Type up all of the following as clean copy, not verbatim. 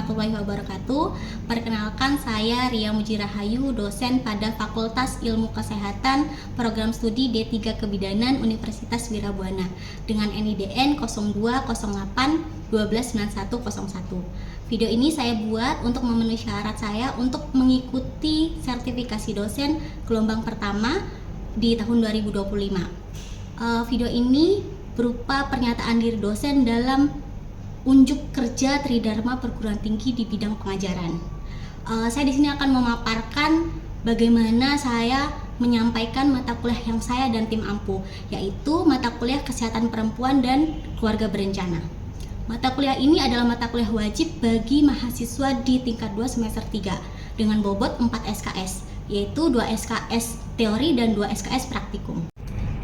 warahmatullahi wabarakatuh. Perkenalkan, saya Ria Mujirahayu, dosen pada Fakultas Ilmu Kesehatan Program Studi D3 Kebidanan Universitas Wirabwana dengan NIDN 0208129101. Video ini saya buat untuk memenuhi syarat saya untuk mengikuti sertifikasi dosen gelombang pertama di tahun 2025. Video ini berupa pernyataan diri dosen dalam unjuk kerja Tridharma Perguruan Tinggi di bidang pengajaran. Saya di sini akan memaparkan bagaimana saya menyampaikan mata kuliah yang saya dan tim ampuh, yaitu mata kuliah Kesehatan Perempuan dan Keluarga Berencana. Mata kuliah ini adalah mata kuliah wajib bagi mahasiswa di tingkat 2 semester 3 dengan bobot 4 SKS, yaitu 2 SKS teori dan 2 SKS praktikum.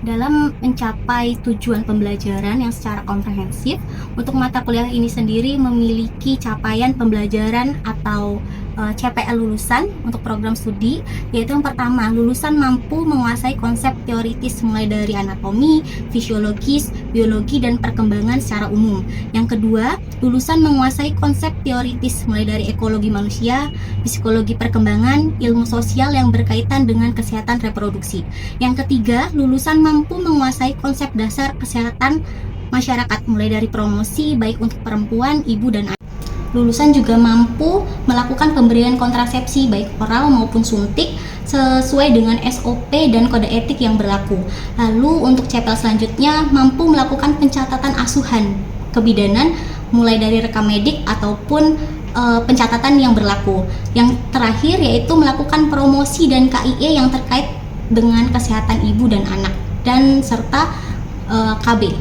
Dalam mencapai tujuan pembelajaran yang secara komprehensif, untuk mata kuliah ini sendiri memiliki capaian pembelajaran atau CPL lulusan untuk program studi, yaitu yang pertama, lulusan mampu menguasai konsep teoritis mulai dari anatomi, fisiologis, biologi, dan perkembangan secara umum. Yang kedua, lulusan menguasai konsep teoritis mulai dari ekologi manusia, psikologi perkembangan, ilmu sosial yang berkaitan dengan kesehatan reproduksi. Yang ketiga, lulusan mampu menguasai konsep dasar kesehatan masyarakat mulai dari promosi baik untuk perempuan, ibu, dan anak. Lulusan juga mampu melakukan pemberian kontrasepsi baik oral maupun suntik sesuai dengan SOP dan kode etik yang berlaku. Lalu untuk CPL selanjutnya mampu melakukan pencatatan asuhan kebidanan mulai dari rekam medik ataupun pencatatan yang berlaku. Yang terakhir yaitu melakukan promosi dan KIE yang terkait dengan kesehatan ibu dan anak dan serta KB.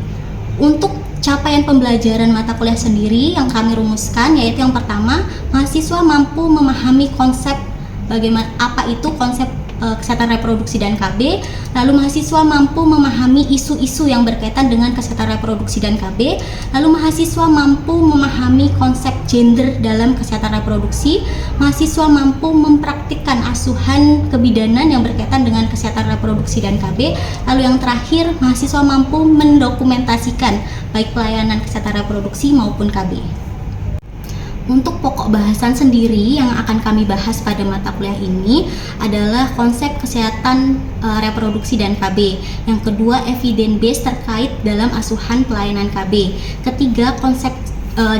Untuk capaian pembelajaran mata kuliah sendiri yang kami rumuskan yaitu yang pertama, mahasiswa mampu memahami konsep bagaimana apa itu konsep kesehatan reproduksi dan KB. Lalu mahasiswa mampu memahami isu-isu yang berkaitan dengan kesehatan reproduksi dan KB. Lalu mahasiswa mampu memahami konsep gender dalam kesehatan reproduksi. Mahasiswa mampu mempraktikkan asuhan kebidanan yang berkaitan dengan kesehatan reproduksi dan KB. Lalu yang terakhir, mahasiswa mampu mendokumentasikan baik pelayanan kesehatan reproduksi maupun KB. Untuk pokok bahasan sendiri yang akan kami bahas pada mata kuliah ini adalah konsep kesehatan reproduksi dan KB. Yang kedua, evidence base terkait dalam asuhan pelayanan KB. Ketiga, konsep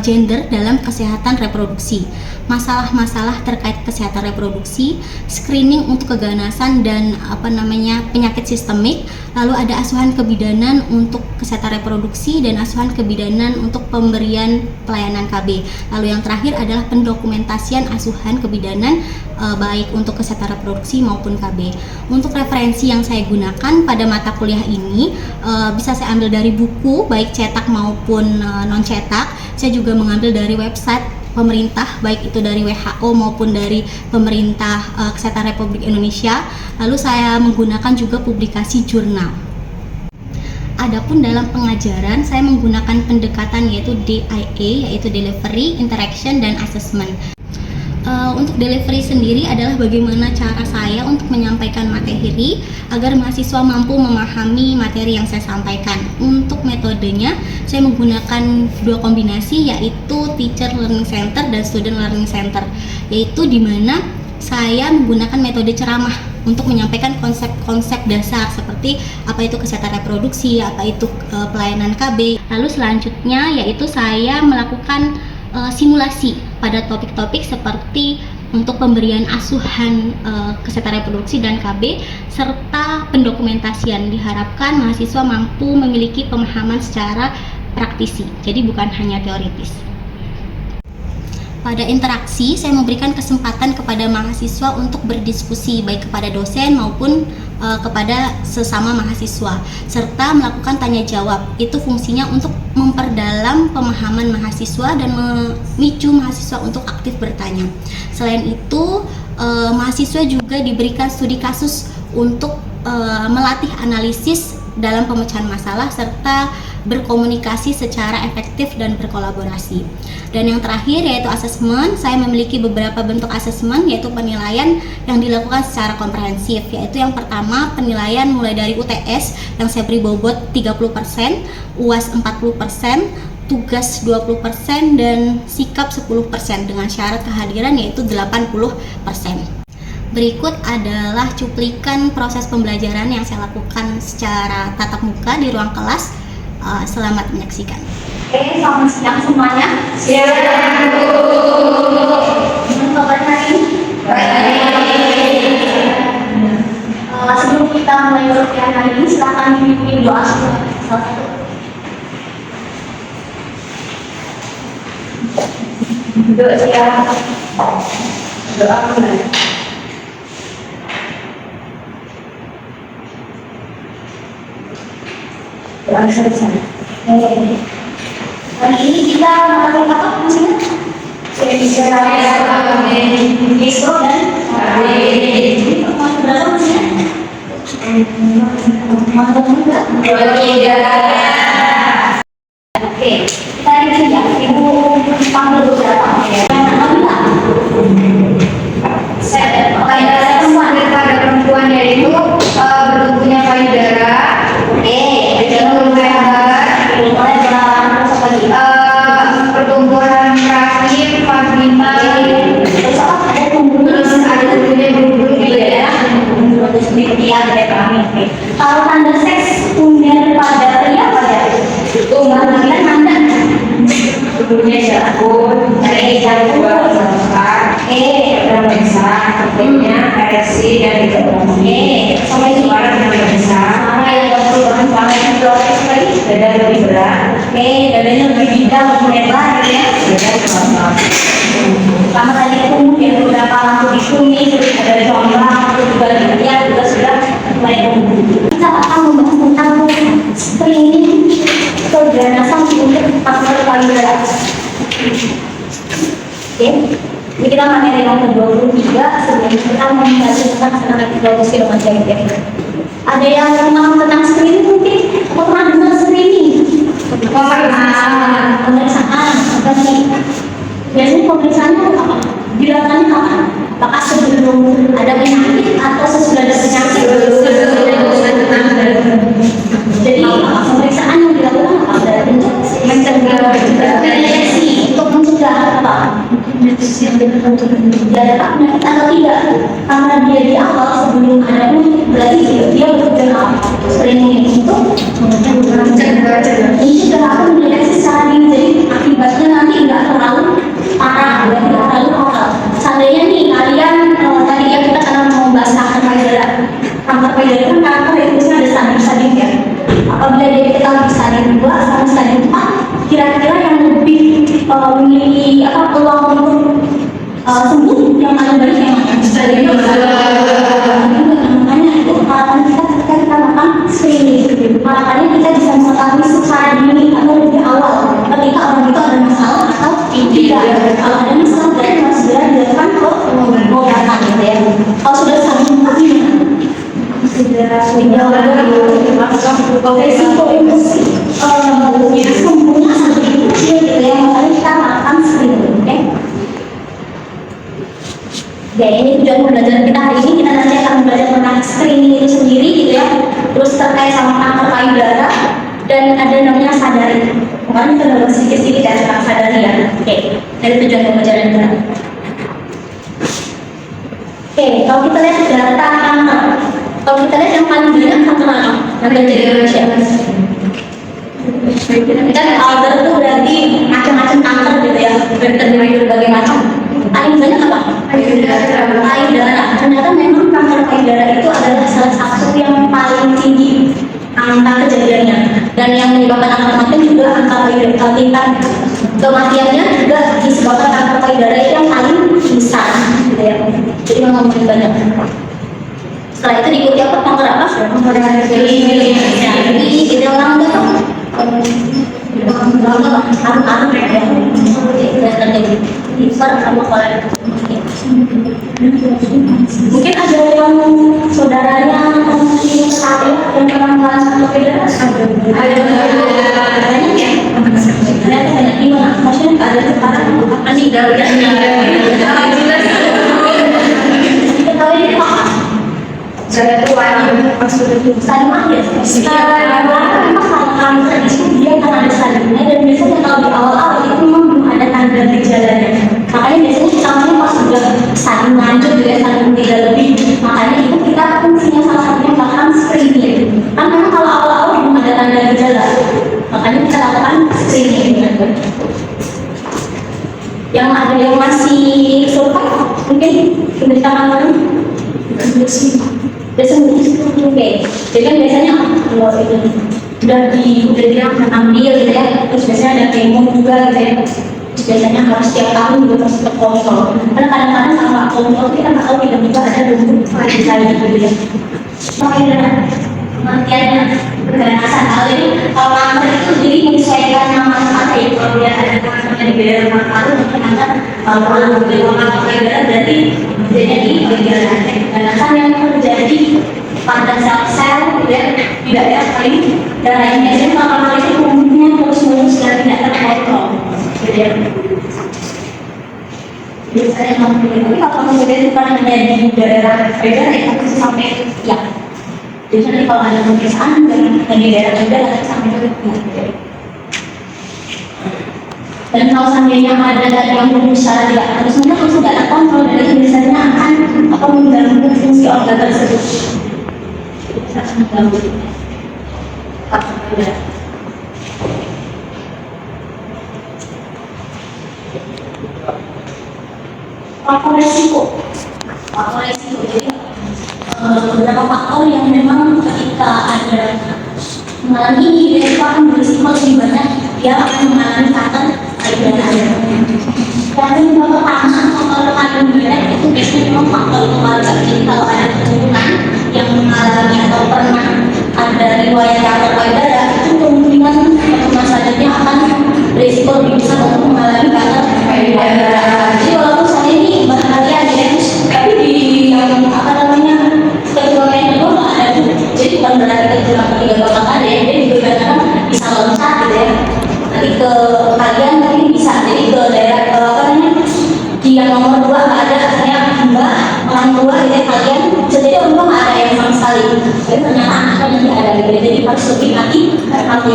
gender dalam kesehatan reproduksi, masalah-masalah terkait kesehatan reproduksi, screening untuk keganasan dan penyakit sistemik, lalu ada asuhan kebidanan untuk kesehatan reproduksi dan asuhan kebidanan untuk pemberian pelayanan KB. Lalu yang terakhir adalah pendokumentasian asuhan kebidanan baik untuk kesehatan reproduksi maupun KB. Untuk referensi yang saya gunakan pada mata kuliah ini bisa saya ambil dari buku baik cetak maupun non cetak. Saya juga mengambil dari website pemerintah baik itu dari WHO maupun dari pemerintah Kesehatan Republik Indonesia. Lalu saya menggunakan juga publikasi jurnal. Adapun dalam pengajaran saya menggunakan pendekatan yaitu DIA, yaitu Delivery, Interaction, dan Assessment. Untuk delivery sendiri adalah bagaimana cara saya untuk menyampaikan materi agar mahasiswa mampu memahami materi yang saya sampaikan. Untuk metodenya saya menggunakan dua kombinasi, yaitu Teacher Learning Center dan Student Learning Center, yaitu di mana saya menggunakan metode ceramah untuk menyampaikan konsep-konsep dasar seperti apa itu kesehatan reproduksi, apa itu pelayanan KB. Lalu selanjutnya yaitu saya melakukan simulasi pada topik-topik seperti untuk pemberian asuhan kesehatan reproduksi dan KB serta pendokumentasian. Diharapkan mahasiswa mampu memiliki pemahaman secara praktisi, jadi bukan hanya teoritis. Pada interaksi, saya memberikan kesempatan kepada mahasiswa untuk berdiskusi baik kepada dosen maupun kepada sesama mahasiswa serta melakukan tanya jawab. Itu fungsinya untuk memperdalam pemahaman mahasiswa dan memicu mahasiswa untuk aktif bertanya. Selain itu, mahasiswa juga diberikan studi kasus untuk melatih analisis dalam pemecahan masalah serta berkomunikasi secara efektif dan berkolaborasi. Dan yang terakhir yaitu asesmen. Saya memiliki beberapa bentuk asesmen, yaitu penilaian yang dilakukan secara komprehensif, yaitu yang pertama penilaian mulai dari UTS yang saya beri bobot 30%, UAS 40%, tugas 20% dan sikap 10% dengan syarat kehadiran yaitu 80%. Berikut adalah cuplikan proses pembelajaran yang saya lakukan secara tatap muka di ruang kelas. Selamat menyaksikan. Oke, selamat siang semuanya. Siang. Gimana kabarnya hari ini? Baik. Sebelum kita mulai latihan hari ini, silakan dipimpin doa salah satu. Doa siap. Doa mulai. Doa selesai. Hari ini kita melakukan apa maksudnya? Besok dan hari berapa maksudnya? Oke, kita ini ya, Ibu panggil beberapa ya. Payudara perempuan pada perempuan yaitu berbentuknya payudara. Oke, pertumbuhan rahim, vagina, terus ada tubuhnya berubah juga ya. Kalau tanda seks umumnya pada pria pada tubuhnya tanda tubuhnya jakun, jakun, besar, bentuknya ereksi dan dikenali. Sampai suara yang besar, sama yang perubahan kepala yang lagi, dada lebih berat, dadanya lebih bidang, lebih lebar, ya. Sama tadi kemudian beberapa lampu di kuning, ada comblang, juga lihat juga sudah mulai tumbuh. Kita akan membahas tentang screening keganasan untuk faktor payudara. Oke. Jadi kita materi yang ke-23 sebelum kita membahas tentang reproduksi dengan jahit ya. Ada yang mau tentang screening mungkin? Atau pernah dengar screening? Pemeriksaan apa sih? Biasanya pemeriksaannya apa? Dilakukannya apa? Apakah sebelum ada penyakit atau sesudah ada penyakit? Jadi pemeriksaan yang dilakukan apa? Dari bentuk mencegah deteksi untuk mencegah apa? Tidak ada penyakit atau tidak? Karena dia di awal sebelum ada penyakit berarti dia bekerja apa? Screening untuk mencegah. Ini sudah akan mendeteksi secara dini, jadi akibatnya nanti nggak terlalu parah, nggak terlalu fatal. Seandainya nih kalian tadi ya kita akan membahas kanker payudara. Kanker payudara kan kanker itu ada stadium-stadium ya. Apabila dia diketahui stadium 2 sampai stadium 4, kira-kira yang lebih memiliki peluang untuk sembuh yang paling baik yang mana? Stadium 2. Makanya itu harapan kita ketika kita melakukan screening. Harapannya kita bisa mengetahui secara dini atau lebih awal ketika orang itu ada masalah atau tidak. Kalau ada masalah berarti harus segera dilakukan pengobatan gitu ya. Kalau sudah stadium 4 gimana? Resiko infeksi sembuhnya sangat kecil gitu ya, makanya kita melakukan screening. Ya, ini tujuan pembelajaran kita hari ini. Kita nanti akan belajar tentang screening itu sendiri gitu ya, terus terkait sama kanker payudara dan ada namanya sadari. Kemarin kita bahas sedikit-sedikit ya tentang sadari ya. Oke, dari tujuan pembelajaran kita. Oke, kalau kita lihat data kanker, kalau kita lihat yang paling banyak kanker apa? Kanker di Indonesia. Kan kanker itu berarti macam-macam kanker gitu ya, terdiri dari berbagai macam. Paling banyak apa? Payudara. Ternyata memang kanker payudara itu adalah salah satu yang paling tinggi angka kejadiannya, dan yang menyebabkan angka kematian juga angka payudara. Tingkat kematiannya juga disebabkan kanker payudara itu yang paling besar gitu ya. Jadi memang paling banyak. Setelah itu diikuti apa? Kanker apa? Kanker ini kita orang udah tahu. Aru-aru ya. Mungkin ada yang saudaranya mungkin sekali yang pernah bahas kanker payudara. Ada banyak ya. Banyak di mana? Maksudnya ada sekarang meninggal ya. Ketahui ini apa? Saya tuh stadium akhir. Stadium akhir memang kanker itu dia akan ada stadiumnya, dan biasanya kalau kalau di awal-awal itu memang belum ada tanda gejalanya. Makanya biasanya kita pas sudah saling lanjut juga saling tidak lebih, makanya itu kita fungsinya salah satunya melakukan screening. Kan memang kalau awal-awal belum ada tanda gejala, makanya kita lakukan screening. Yang ada yang masih survive mungkin diberitakan lagi biasanya oke. Jadi kan biasanya kalau itu udah diambil gitu ya, terus biasanya ada kemo juga gitu ya, biasanya harus setiap tahun juga harus terkontrol, karena kadang-kadang sama kontrol kita nggak tahu tiba-tiba ada bentuk lagi gitu ya. Makanya pengertiannya berganasan hal ini kalau kanker itu jadi menyesuaikan nama kata ya. Kalau dia ada kanker di daerah paru mungkin akan kalau berbeda kanker payudara berarti jadi bagian ganasan yang terjadi pada sel-sel ya di daerah paling darah ini. Biasanya kalau itu umumnya terus-menerus dan tidak terkontrol gitu ya. Biasanya tapi kalau kemudian bukan hanya di daerah payudara ya bisa sampai ya. Jadi nanti kalau ada pemeriksaan dari daerah payudara nanti sampai ke kulit. Dan kalau seandainya ada yang berusaha tidak harus tidak terkontrol, dari biasanya akan mengganggu fungsi organ tersebut. Bisa mengganggu. Faktor resiko. Jadi beberapa faktor yang memang ketika ada mengalami ini dia akan berisiko lebih banyak, dia akan mengalami kanker payudara. Dan yang pertama faktor payudara itu biasanya memang faktor keluarga. Jadi kalau ada keturunan yang mengalami atau pernah ada riwayat kanker payudara, itu kemungkinan keturunan selanjutnya akan berisiko lebih besar untuk mengalami kanker payudara. Jadi walaupun saat ini barangkali ada tapi di yang keturunan yang kedua nggak ada. Jadi bukan berarti keturunan ketiga bakal ada ya, dia juga kadang bisa loncat gitu ya. Nanti ke kalian mungkin bisa, jadi ke daerah di yang nomor 2 nggak ada, saya mbak orang tua gitu ya, kalian jadi orang tua nggak ada yang sama sekali. Jadi ternyata anaknya nanti ada gitu, jadi harus lebih hati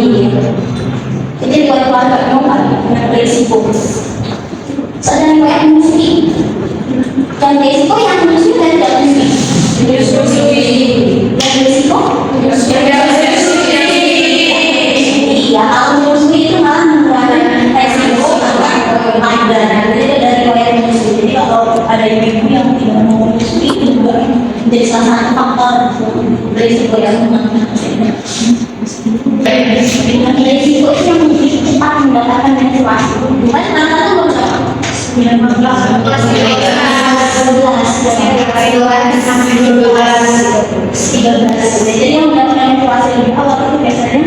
gitu. Jadi keluarga memang berisiko. Soalnya riwayat menyusui, dan berisiko yang menyusui dan tidak menyusui. Dan berisiko iya, kalau menyusui itu malah mengurangi resiko payudara. Jadi dari riwayat menyusui. Jadi kalau ada ibu yang tidak mau menyusui itu juga menjadi salah satu faktor berisiko yang mengakibatkan. Resiko itu yang lebih cepat mendapatkan menstruasi. Bukan karena beberapa 19 jadi yang mendapatkan menstruasi lebih awal itu biasanya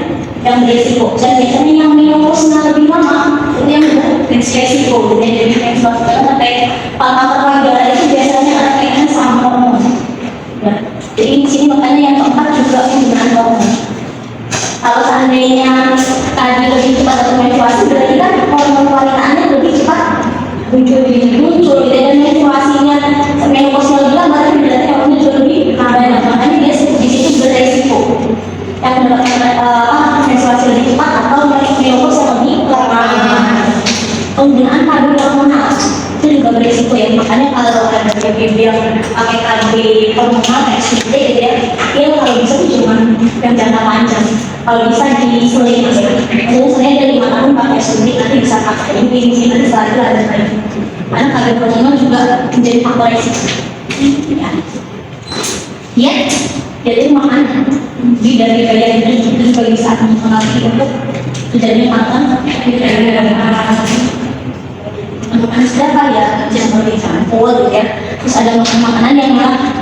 yang berisiko, dan biasanya yang menopausnya lebih lama itu yang berisiko. Jadi menstruasi sampai kanker payudara itu biasanya ada kaitannya sama hormon. Jadi di sini makanya yang keempat juga penggunaan hormon. Kalau seandainya tadi lebih cepat atau menstruasi, berarti kan hormon wanitaannya lebih cepat muncul, dan menstruasinya menopausnya lebih lama, berarti hormonnya juga lebih banyak. Makanya dia di situ beresiko yang mendapatkan menstruasi lebih cepat atau menopause yang lebih lama. Penggunaan KB hormonal itu juga beresiko ya. Makanya kalau ada baby yang pakai KB hormonal kayak SPT gitu ya, dia kalau bisa cuma yang jangka panjang. Kalau bisa diseling aja. Jadi sebenarnya dari 5 tahun pakai SPT, nanti bisa pakai ini nanti setelah itu ada lagi. Karena KB hormonal juga menjadi faktor resiko. Ya, jadi makanya dari gaya hidup itu juga bisa mempengaruhi untuk terjadinya kanker payudara. Makanan siapa ya, seperti campur gitu ya. Terus ada makanan yang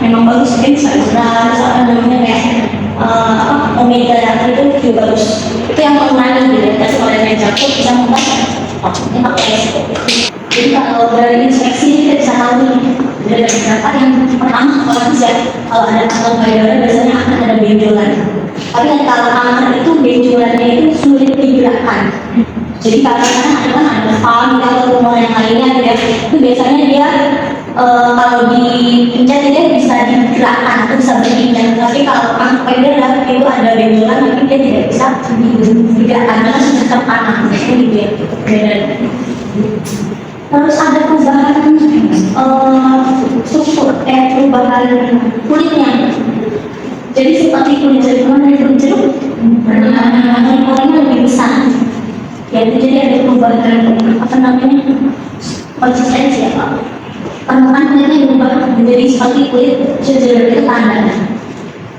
memang bagus, mungkin sayuran, misalkan namanya kayak omega itu juga bagus. Itu yang mengurangi gitu ya. Tapi kalau yang campur bisa membuat ini pakai resiko. Jadi kalau dari inspeksi kita bisa tahu nih dari beberapa yang pertama kalau ada kanker payudara biasanya akan ada benjolan. Tapi kalau kanker itu benjolannya itu sulit digerakkan. Jadi kadang-kadang ada spam atau tumor yang lainnya gitu ya. Itu biasanya dia kalau dipencet dia bisa digerakkan atau bisa berpindah. Tapi kalau kanker payudara itu ada benjolan, mungkin dia dia tidak bisa tidak ada tetap anak gitu ya. Terus ada perubahan struktur perubahan kulitnya. Jadi seperti kulit jeruk dari kulit jeruk, ukurannya lebih besar. Ya, jadi ada perubahan konsistensi ya Pak. Permukaan kulitnya berubah menjadi seperti kulit jeruk itu tanda.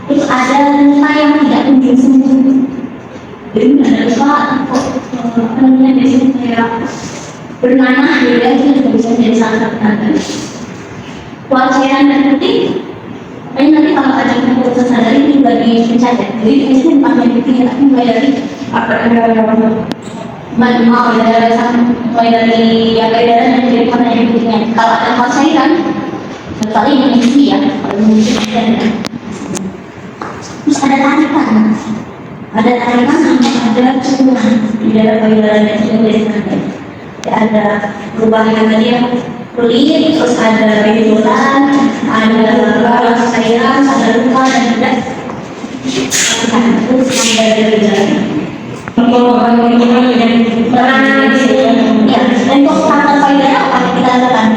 Terus ada luka yang tidak kunjung sembuh. Jadi ada luka biasanya kayak bernanah gitu ya, itu juga bisa menjadi salah satu tanda. Kuat cairan dan putih. Nanti kalau ada keputusan sadari juga dipencet. Jadi biasanya pakai putih tapi mulai dari mulai dari yang edaran dan dari warna yang putihnya. Kalau ada kuat cairan, kali ini isi ya. Terus ada tarikan, ada cungan di dalam payudara dan juga ada perubahan tadi yang kulit, terus ada benjolan, ada cairan, ada luka dan juga terus ada gejala. Untuk kanker payudara apa yang kita lakukan?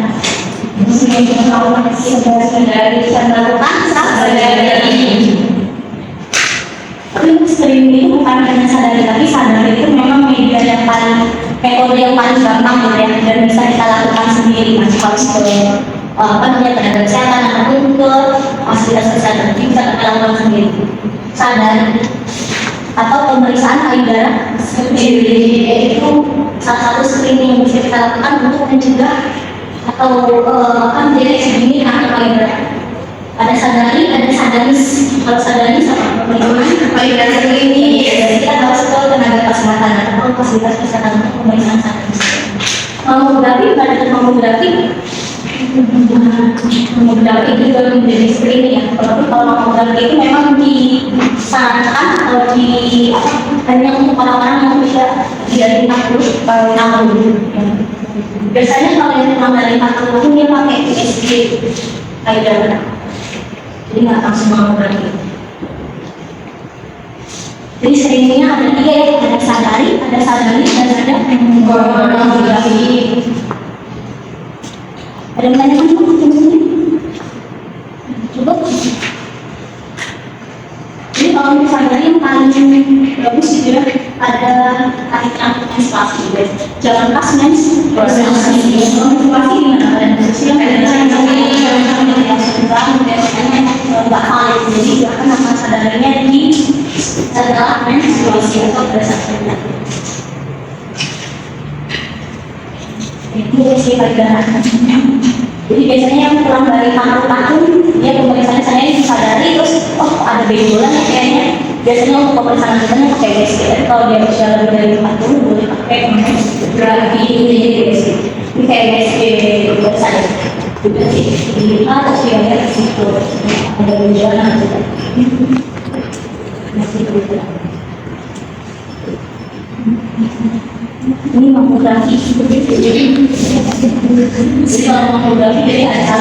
Tapi screening itu bukan hanya sadari, tapi sadari itu memang media yang paling metode yang paling gampang gitu ya, dan bisa kita lakukan sendiri. Masih harus ke tenaga kesehatan ataupun ke fasilitas kesehatan, jadi bisa kita lakukan sendiri. Sadari atau pemeriksaan payudara sendiri itu salah satu screening yang bisa kita lakukan untuk mencegah atau menjadi segini kanker payudara. Ada sadari, ada sadaris. Kalau sadari sama payudara ini kita harus ke tenaga kesehatan atau fasilitas kesehatan untuk pemeriksaan sadaris. Mamografi juga menjadi screening ya. Kalau mamografi itu memang disarankan atau hanya untuk orang-orang yang usia dari 40 tahun. Biasanya kalau yang kurang dari 40 tahun dia pakai USG payudara. Jadi nggak langsung mamografi. Jadi screeningnya ada 3 ya, ada sadari, dan ada mamografi. Ada yang tanya kan? Coba. Jadi kalau misalnya yang paling bagus gitu ya, ada tarik menstruasi. Jangan pas menstruasi gimana? Nggak valid, jadi akan akan sadarnya di setelah menstruasi atau pada saat penyakit. Itu sih payudara. Jadi biasanya yang kurang dari 40 tahun, dia pemeriksaan saya disadari terus, ada benjolan ya kayaknya. Biasanya untuk pemeriksaan kita pakai USG. Kalau dia usia lebih dari 40 boleh pakai mamografi ini jadi USG. Ini kayak USG saja. Juga sih. Atau dia ke situ ada benjolan juga. Masih berubah. Ini mamografi. Jadi kalau mamografi jadi ada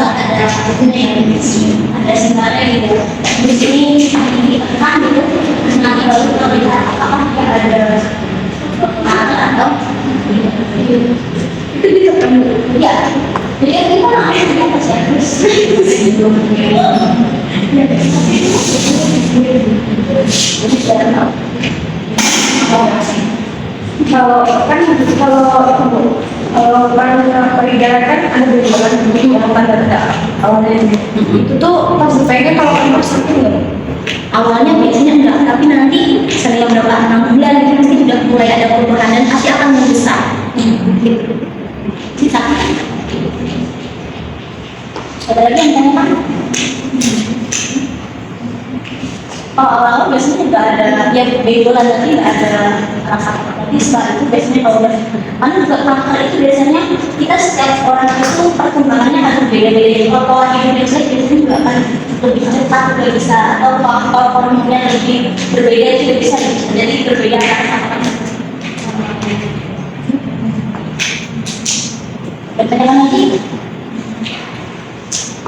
sinyalnya gitu. Di sini ditekan gitu, nanti baru kita lihat apakah dia ada atau itu bisa ya. Jadi kita harus lihat terus. Kalau payudara kan ada benjolan yang tanda awalnya itu tuh pas pengen kalau kan sakit nggak? Awalnya biasanya enggak, tapi nanti setelah berapa 6 bulan itu pasti sudah mulai ada perubahan dan pasti akan membesar. Bisa. Ada lagi yang tanya Pak? Awal-awal biasanya nggak ada ya benjolan, tapi nggak ada rasa tapi setelah itu biasanya kalau karena juga kanker itu biasanya kita setiap orang itu perkembangannya akan beda-beda. Kalau pola hidup biasanya juga akan lebih cepat, lebih bisa atau kalau hormonnya lebih berbeda juga bisa jadi berbeda antara bertanya lagi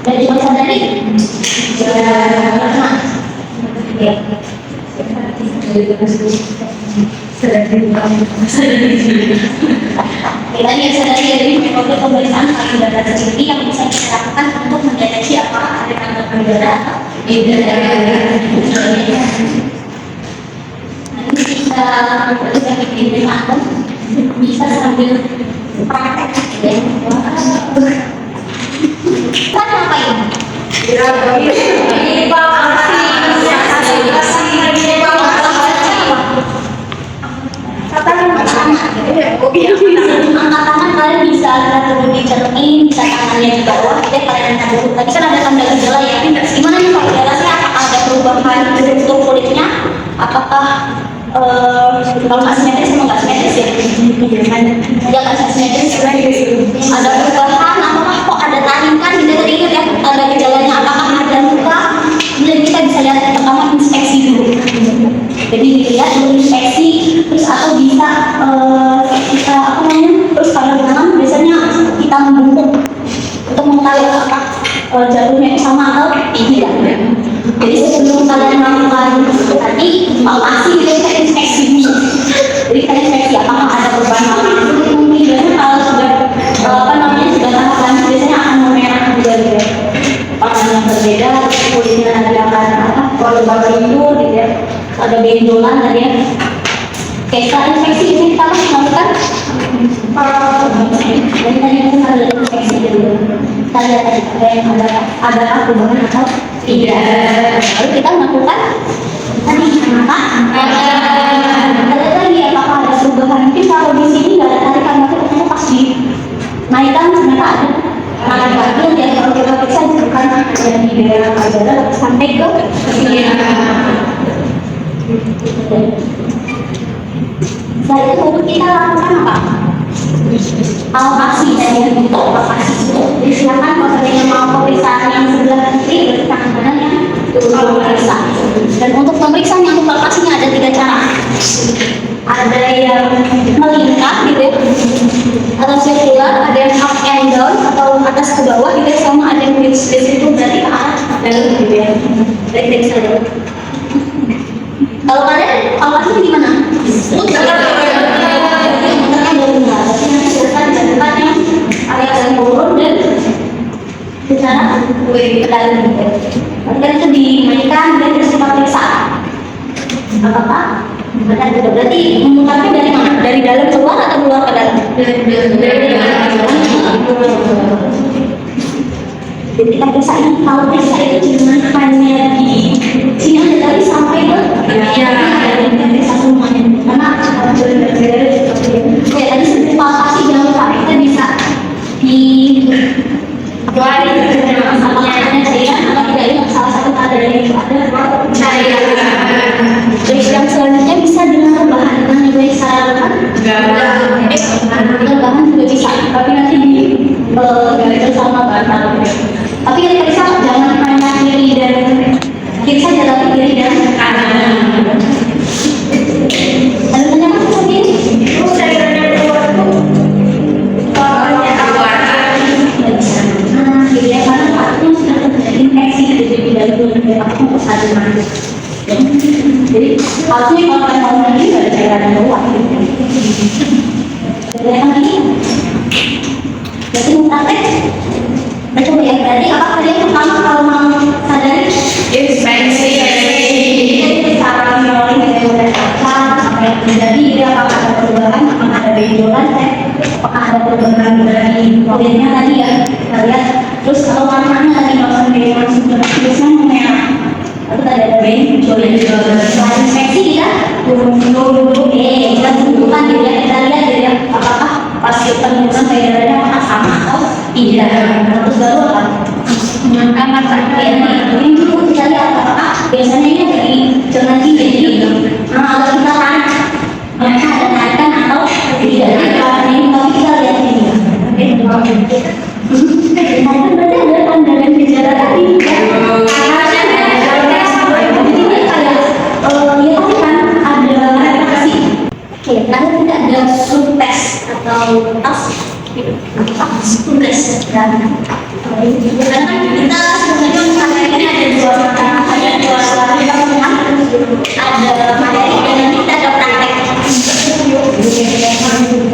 dari masa dari ya. Kita lihat sadari dari metode pemeriksaan payudara tersebut yang bisa kita lakukan untuk mendeteksi apakah ada kanker payudara atau tidak. Nanti kita sudah bikin akun, bisa sambil praktek ya. Kita ngapain? Angkat tangan kalian bisa duduk di cermin, bisa tangannya di bawah, jadi kalian angkat dulu. Tadi kan ada tanda gejala ya. Gimana nih Pak gejalanya? Apakah ada perubahan struktur kulitnya? Apakah kalau nggak simetris emang nggak simetris ya? Ya nggak simetris. Ada perubahan? Apakah kok ada tarikan? Kita ingat ya tanda gejalanya. Apakah ada luka? Kemudian kita bisa lihat pertama inspeksi dulu. Jadi dilihat dulu inspeksi, terus atau bisa kita apa namanya? Terus kalau tangan biasanya kita membungkuk untuk mengetahui apakah jalurnya sama atau tidak. Jadi sebelum kalian melakukan tadi palpasi kita inspeksi dulu. Jadi kita inspeksi apakah ada perubahan. Biasanya kalau sudah apa namanya sudah tahap lanjut biasanya akan memerah juga gitu. Warna yang berbeda, kulitnya nanti akan apa? Kalau berlindur gitu ya. Ada benjolan tadi ya. Kita inspeksi ini kita lakukan. Dan tadi kita ada inspeksi dulu. Kita lihat tadi ada perubahan atau tidak. Lalu kita melakukan tadi apa? Ada lagi apakah ada perubahan? Mungkin kalau di sini nggak ada tarikan, tapi ternyata pas dinaikkan ternyata ada. Nah, bagian yang kalau kita periksa bukan yang di daerah payudara sampai ke sini. Setelah itu kita lakukan apa? Palpasi dari bentuk palpasi. Jadi silakan kalau seandainya mau pemeriksaan yang sebelah kiri, tangan kanan yang memeriksa. Dan untuk pemeriksaan yang palpasinya ada 3 cara. Ada yang melingkar gitu ya, atau sirkular, ada yang up and down atau atas ke bawah gitu ya, sama ada yang mix itu berarti ke arah dalam gitu ya. Baik saja. Kalau kalian palpasinya gimana? Turun dan secara ke dalam gitu. Kan itu dimainkan dan terus periksa. Apakah benar tidak? Berarti memutarnya dari mana? Dari dalam keluar atau keluar ke dalam? Dari dalam. Jadi kita periksa ini, kalau periksa itu cuma hanya di sini aja tadi sampai ke dari periksa semuanya. Karena ya tadi sebelum palpasi jangan lupa kita bisa di apakah ada cairan atau tidak, ini salah satu tanda dari itu ada cairan. Terus yang selanjutnya bisa dengan rebahan. Nah, juga bisa rebahan. Rebahan juga bisa, tapi nanti di garis sama bantal. Tapi yang periksa jangan hanya kiri dan kiri saja, tapi kiri dan kanan. Ada tanyakan seperti ini? Cairannya keluar itu warnanya keluar. Kiri dan kanan artinya sudah terjadi infeksi di dalam tubuh aku mau kesadaran masuk. Jadi harusnya kalau kalian mau lagi nggak ada cairan yang keluar. Kelihatan lagi? Berarti mau praktek? Betul ya, berarti apa tadi yang pertama kalau mau sadari? Inspeksi. Jadi cara memulai dari mulai sampai terjadi dia apakah ada perubahan, apakah ada benjolan, apakah ada perubahan dari kulitnya tadi ya, kita lihat. Terus kalau warnanya tadi kalau sampai langsung tulisnya merah, lalu tadi ada benjolan. Setelah inspeksi kita dulu, kita tentukan gitu ya, kita lihat gitu ya, apakah pas penemuan payudaranya apakah sama atau tidak. Terus baru apa? Mengangkat mata ini dulu kita lihat apakah biasanya ini dari jangan tinggi kalau kita kan mereka ada tarikan atau tidak. Ini tapi kita lihat ini. Tarikan berarti ada tanda dan gejala tadi. Karena tidak ada subtes atau tas tugas karena kita sebenarnya misalnya ini ada dua suara yang ada materi dan nanti kita ada praktek.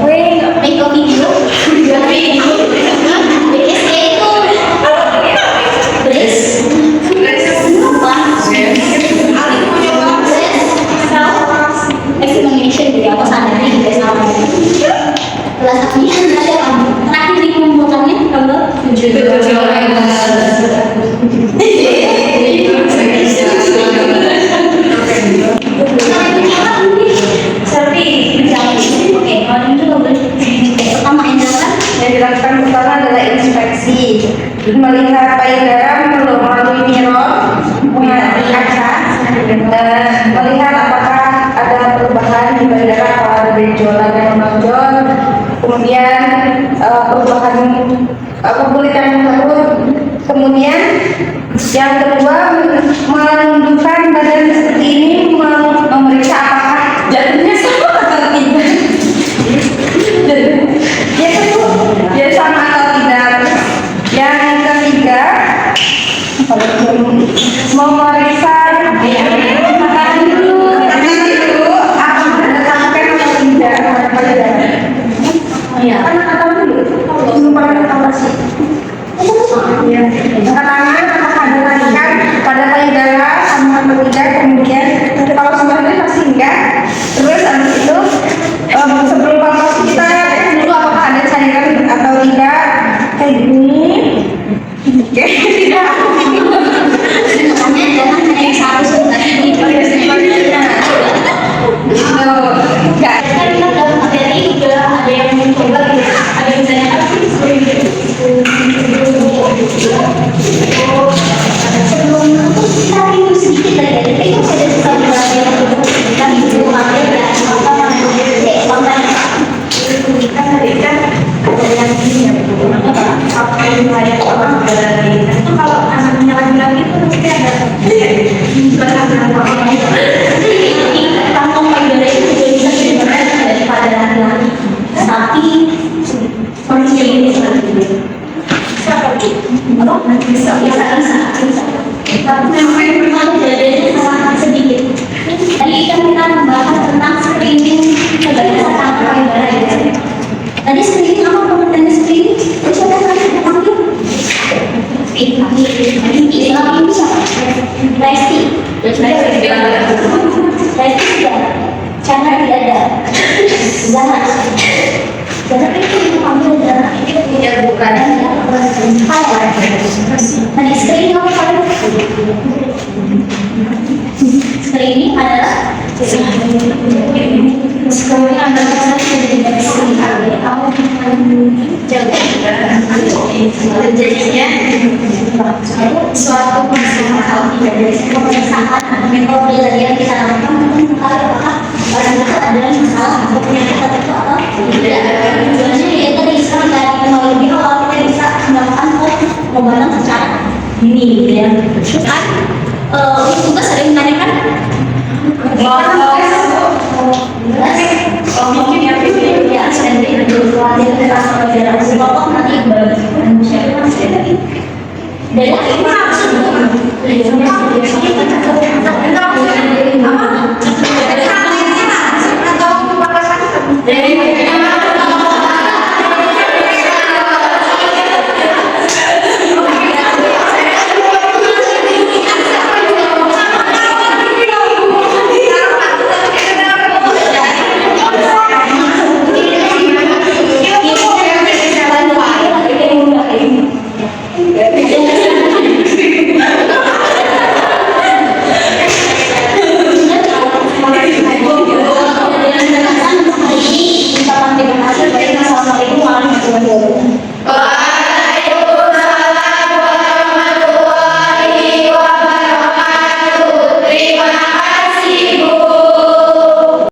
Make video. BSC itu brace. Examination jadi aku sadari juga sama. Kelas ini ada terakhir dikumpulkannya kalau 7 dilakukan pertama adalah inspeksi, melihat payudara melalui mirror, mengamati kaca, melihat apakah ada perubahan di payudara, apakah ada benjolan yang menonjol, kemudian perubahan kulit yang menurun, kemudian yang kedua menundukkan badan seperti ini, memeriksa apakah jantungnya sama atau tidak. Ya sama atau tidak. Yang ketiga memeriksa makan dulu apakah ada kanker atau tidak. ya. Atau dulu belum pernah operasi. Tangan apakah ada kanker pada payudara sama atau tidak. Kemudian kalau sebenarnya masih enggak, terus habis itu sebelum operasi kita cek dulu apakah ada cairan atau tidak, kayak gini. Oke, tidak. Makanya jangan hanya satu tadi di Enggak. kan kita dalam materi udah ada yang mencoba gitu, ada yang misalnya apa sih sebelum kita review sedikit lagi, itu ada sekali lagi yang kita review materi apa namanya konten kita tadi kan ada yang ini ya apa yang layak orang itu kalau anaknya lagi-lagi itu pasti ada kantong payudara itu juga bisa digunakan daripada laki-laki, tapi kondisi ini bisa. Tapi memang bedanya sangat sedikit. Tadi kan kita membahas tentang screening sebagai kanker payudara ya. Tadi screening apa pengertiannya screening? Siapa yang tadi dipanggil? Istilah ini siapa? Resti. Resti tidak. Karena tidak ada. Jangan itu dipanggil darah. Tidak bukan. Tadi screening apa kali? Screening adalah screening adalah terjadinya suatu pemeriksaan yang kita lakukan untuk apakah orang itu adalah masalah atau penyakit atau apa tidak. Tujuannya yaitu tadi sekarang dari teknologi kalau kita bisa melakukan pengobatan secara dini gitu ya. Terus kan tugas ada yang menanyakan ngomongnya video ya sendiri dulu latihan rasa pelajaran pokok nanti bagi dari apa maksudnya